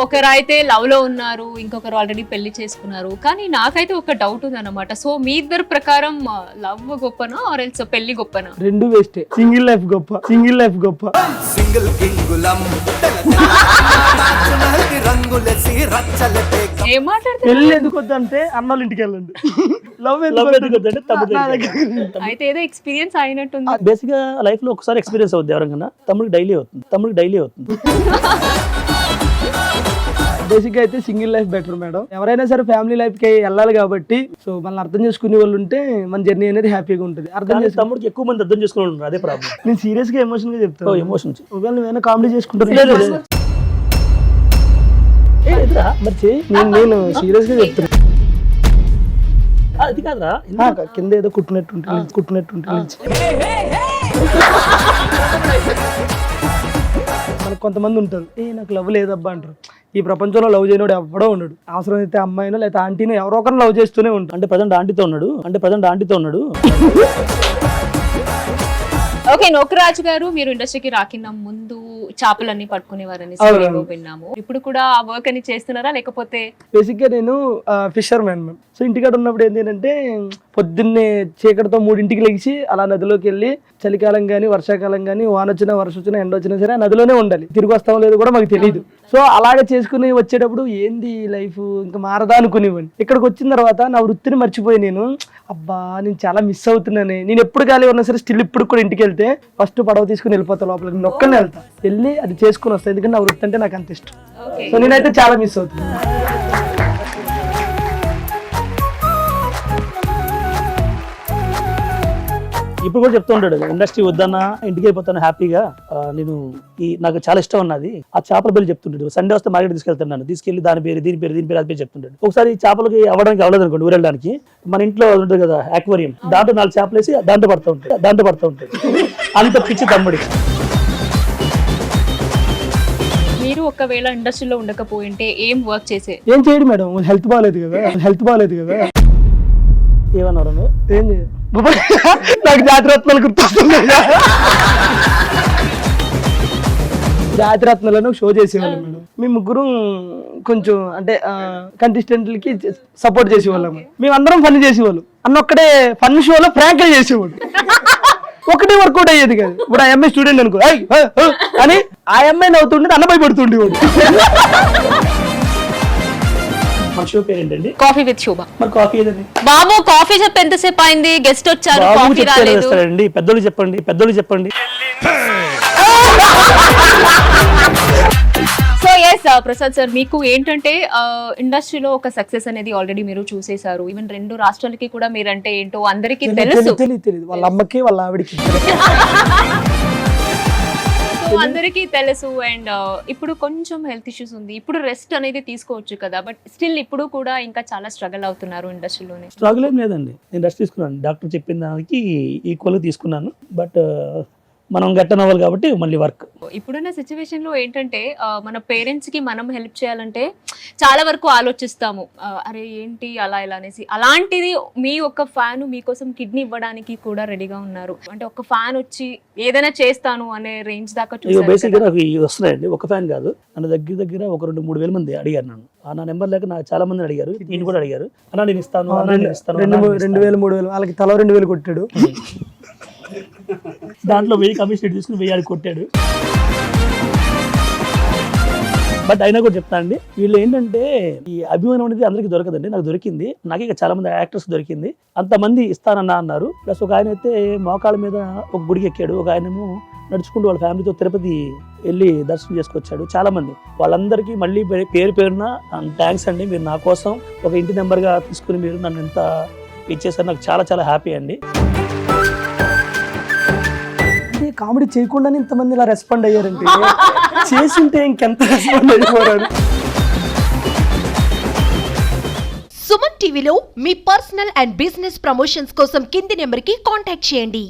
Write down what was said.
ఒకరైతే love లో ఉన్నారు, ఇంకొకరు ఆల్రెడీ పెళ్లి చేసుకున్నారు. కానీ నాకైతే ఒక డౌట్ ఉంది అనమాట. సో మీ ఇద్దరు ప్రకారం లవ్ గొప్పనా ఆర్ ఎల్స్ పెళ్లి గొప్పనా? రెండు వేస్టే. సింగిల్ లైఫ్ గొప్ప, సింగిల్ లైఫ్ గొప్ప. సింగిల్ కింగులం ఏం మాట్లాడుతున్నారు? పెళ్లి ఎందుకు వద్దంటే అన్నోళ్ళ ఇంటికి వెళ్ళండి. లవ్ ఎందుకు వద్దంటే అయితే ఏదో ఎక్స్పీరియన్స్ అయినట్టుంది. బేసిక్ గా లైఫ్ లో ఒకసారి ఎక్స్పీరియన్స్ అవుతుంది ఎవరికైనా. తమ్ముడికి డైలీ అవుతుంది. బేసిక్ గా అయితే సింగిల్ లైఫ్ బెటర్ మేడం. ఎవరైనా సరే ఫ్యామిలీ లైఫ్ కి వెళ్ళాలి కాబట్టి సో మనల్ని అర్థం చేసుకునే వాళ్ళు ఉంటే మన జర్నీ అనేది హ్యాపీగా ఉంటుంది. అర్థం చేసి తమ్ముడికి ఎక్కువ మంది అర్థం చేసుకుని ఉన్నారు, అదే ప్రాబ్లం. నేను సీరియస్ గా ఎమోషన్ గా చెప్తాను. ఎమోషన్స్ ఒకవేళ నువ్వేనా కామెడీ చేసుకుంటాను మరి నేను సీరియస్ గా చెప్తాను. అది కాదురా, కింద ఏదో కుట్టినట్టు మనకు కొంతమంది ఉంటారు, నాకు లవ్ లేదబ్బా అంటారు. ఈ ప్రపంచంలో లవ్ చేయనోడు ఎవడో ఉండడు. అవసరం అయితే అమ్మాయినో లేదా ఆంటీనో ఎవరో ఒకరిని లవ్ చేస్తూనే ఉంటాడు. అంటే ప్రజెంట్ ఆంటీతో ఉన్నాడు. ఓకే, నోకరాజు గారు మీరు ఇండస్ట్రీకి రాకిన ముందు చేపలన్నీ పట్టుకునేవారని విన్నాము. ఇప్పుడు కూడా ఆ వర్క్ అని చేస్తున్నారా లేకపోతే? బేసిక్ గా నేను ఫిషర్ మ్యాన్. సో ఇంటికాడ ఉన్నప్పుడు ఏంటంటే పొద్దున్నే చీకటితో 3ంటికి లెగిసి అలా నదిలోకి వెళ్ళి చలికాలం కానీ వర్షాకాలం కానీ వాన వచ్చినా వర్షం వచ్చినా ఎండ వచ్చినా సరే నదిలోనే ఉండాలి. తిరిగి వస్తామో లేదో కూడా మాకు తెలియదు. సో అలాగే చేసుకుని వచ్చేటప్పుడు ఏంది లైఫ్ ఇంకా మారదా అనుకునేవాడిని. ఇక్కడికి వచ్చిన తర్వాత నా వృత్తిని మర్చిపోయి నేను చాలా మిస్ అవుతున్నాను. నేను ఎప్పుడు ఖాళీ ఉన్నా సరే స్టిల్ ఇప్పుడు కూడా ఇంటికి వెళ్తే ఫస్ట్ పడవ తీసుకుని వెళ్ళిపోతా లోపలికి. నేను ఒక్కనే వెళ్తా, వెళ్ళి అది చేసుకుని వస్తాను. ఎందుకంటే నా వృత్తి అంటే నాకు అంత ఇష్టం. సో నేనైతే చాలా మిస్ అవుతున్నాను. ఇప్పుడు కూడా చెప్తూ ఉంటాడు, ఇండస్ట్రీ వద్దన్నా ఇంటికి వెళ్ళిపోతాను హ్యాపీగా, నేను నాకు చాలా ఇష్టం ఉన్నది. ఆ చేపల పేరు చెప్తుంటాడు. సండే వస్తే మార్కెట్ తీసుకెళ్తున్నాను, తీసుకెళ్లి దీని పేరు అది పేరు చెప్తుంటాడు. ఒకసారి చేపలకి అవ్వడానికి అవ్వలేదు అనుకోండి, ఊరెళ్ళడానికి మన ఇంట్లో ఉంటుంది కదా ఆక్వేరియం, దాంట్లో 4 చేపలు వేసి దాంట్లో పడుతూ ఉంటాయి. అంత పిచ్చి తమ్ముడికి. మీరు ఒకవేళ ఇండస్ట్రీలో ఉండకపోయింటే ఏం వర్క్ చేసే? ఏం చేయడు మేడం, హెల్త్ బాగాలేదు కదా. ఏమన్నారు నువ్వు? ఏం చేయదు, నాకు జాతిరత్నాలు గుర్తొస్తుంది. జాతిరత్నాలను షో చేసేవాళ్ళం మేడం. మేము ముగ్గురు కొంచెం అంటే కంటెస్టెంట్లకి సపోర్ట్ చేసేవాళ్ళము. మేమందరం ఫన్ చేసేవాళ్ళు. అన్నొక్కడే ఫన్ షోలో ఫ్రాంక్గా చేసేవాడు. ఒకటే వర్కౌట్ అయ్యేది కాదు. ఇప్పుడు ఆ అమ్మాయి స్టూడెంట్ అనుకో అని ఆ అమ్మాయి నవ్వుతుండే అన్న భయపడుతుండేవాడు. మన షో పేరు ఏంటండి? కాఫీ విత్ శోభ. మరి కాఫీ ఏదండి బాబు? కాఫీ చెప్పి ఎంతసేపు అయింది? గెస్ట్ వచ్చారు, కాఫీ రాలేదు. పెద్దలు చెప్పండి. సో ఎస్ ప్రసాద్ సార్, మీకు ఏంటంటే ఇండస్ట్రీలో ఒక సక్సెస్ అనేది ఆల్రెడీ మీరు చూసేశారు. ఈవెన్ 2 రాష్ట్రాలకి కూడా మీరంటే ఏంటో అందరికీ తెలుసు. తెలియదు వాళ్ళ అమ్మకి వాళ్ళ ఆవిడికి అందరికీ తెలుసు. అండ్ ఇప్పుడు కొంచెం హెల్త్ ఇష్యూస్ ఉంది, ఇప్పుడు రెస్ట్ అనేది తీసుకోవచ్చు కదా. బట్ స్టిల్ ఇప్పుడు కూడా ఇంకా చాలా స్ట్రగుల్ అవుతున్నారు ఇండస్ట్రీలోనే. స్ట్రగుల్ ఏం లేదండి, నేను రెస్ట్ తీసుకున్నాను. డాక్టర్ చెప్పిన దానికి ఈక్వల్గా తీసుకున్నాను. బట్ మనం గట్టనవ్వాలి కాబట్టి మళ్ళీ వర్క్. ఇప్పుడున్న సిచ్యువేషన్ లో ఏంటంటే మన పేరెంట్స్ కి మనం హెల్ప్ చేయాలంటే చాలా వరకు ఆలోచిస్తాము, అరే ఏంటి అలా ఇలా అనేసి. అలాంటిది మీ ఒక ఫ్యాన్ మీకోసం కిడ్నీ ఇవ్వడానికి కూడా రెడీగా ఉన్నారు. అంటే ఒక ఫ్యాన్ వచ్చి ఏదైనా చేస్తాను అనే రేంజ్ దాకా బేసిక్గా నాకు వస్తున్నాయండి. ఒక ఫ్యాన్ కాదు, నన్ను దగ్గర ఒక 2-3 వేల మంది అడిగారు నన్ను. నా నెంబర్ లేక నాకు చాలా మంది అడిగారు, నేను కూడా అడిగారు, అన్నా నేను ఇస్తాను 2,000-3,000 వాళ్ళకి తల 2,000 కొట్టాడు. దాంట్లో 1000 కమిషన్ తీసుకుని 1000 కొట్టాడు. బట్ అయినా కూడా చెప్తా అండి, వీళ్ళు ఏంటంటే ఈ అభిమానం అనేది అందరికీ దొరకదండి. నాకు దొరికింది, నాకే ఇక చాలా మంది యాక్టర్స్ దొరికింది. అంతమంది ఇస్తానన్నా అన్నారు. ప్లస్ ఒక ఆయన అయితే మోకాళ్ళ మీద ఒక గుడికి ఎక్కాడు, ఒక ఆయనేమో నడుచుకుంటూ వాళ్ళ ఫ్యామిలీతో తిరుపతి వెళ్ళి దర్శనం చేసుకొచ్చాడు. చాలా మంది, వాళ్ళందరికీ మళ్ళీ పేరున థ్యాంక్స్ అండి. మీరు నా కోసం ఒక ఇంటి నెంబర్గా తీసుకుని మీరు నన్ను ఎంత ఇచ్చేసారు, నాకు చాలా చాలా హ్యాపీ అండి. కామెడీ చేయకుండానే ఇంతమంది ఇలా రెస్పాండ్ అయ్యారంటే చేసింటే ఇంకెంత రెస్పాండ్ అయిపోయారు. సుమన్ టీవీలో మీ పర్సనల్ అండ్ బిజినెస్ ప్రమోషన్స్ కోసం కింది నెంబర్కి కాంటాక్ట్ చేయండి.